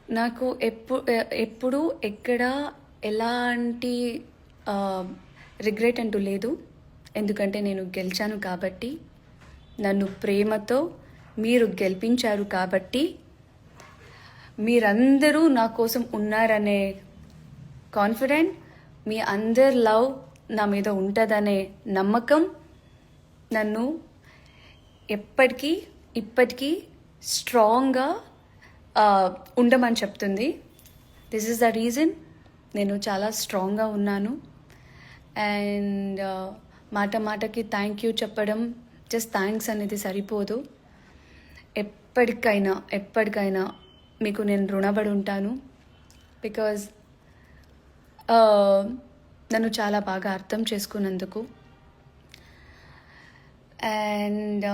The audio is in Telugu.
నాకు ఎప్పుడు ఎక్కడ ఎలాంటి రిగ్రెట్ అంటూ లేదు. ఎందుకంటే నేను గెలిచాను కాబట్టి, నన్ను ప్రేమతో మీరు గెలిపించారు కాబట్టి, మీరందరూ నా కోసం ఉన్నారనే కాన్ఫిడెంట్, మీ అందరి లవ్ నా మీద ఉంటుందనే నమ్మకం నన్ను ఇప్పటికీ స్ట్రాంగ్గా ఉండమని చెప్తుంది. దిస్ ఈస్ ద రీజన్ నేను చాలా స్ట్రాంగ్గా ఉన్నాను. అండ్ మాటకి థ్యాంక్ యూ చెప్పడం, జస్ట్ థ్యాంక్స్ అనేది సరిపోదు. ఎప్పటికైనా మీకు నేను రుణపడి ఉంటాను. బికాజ్ నన్ను చాలా బాగా అర్థం చేసుకున్నందుకు. అండ్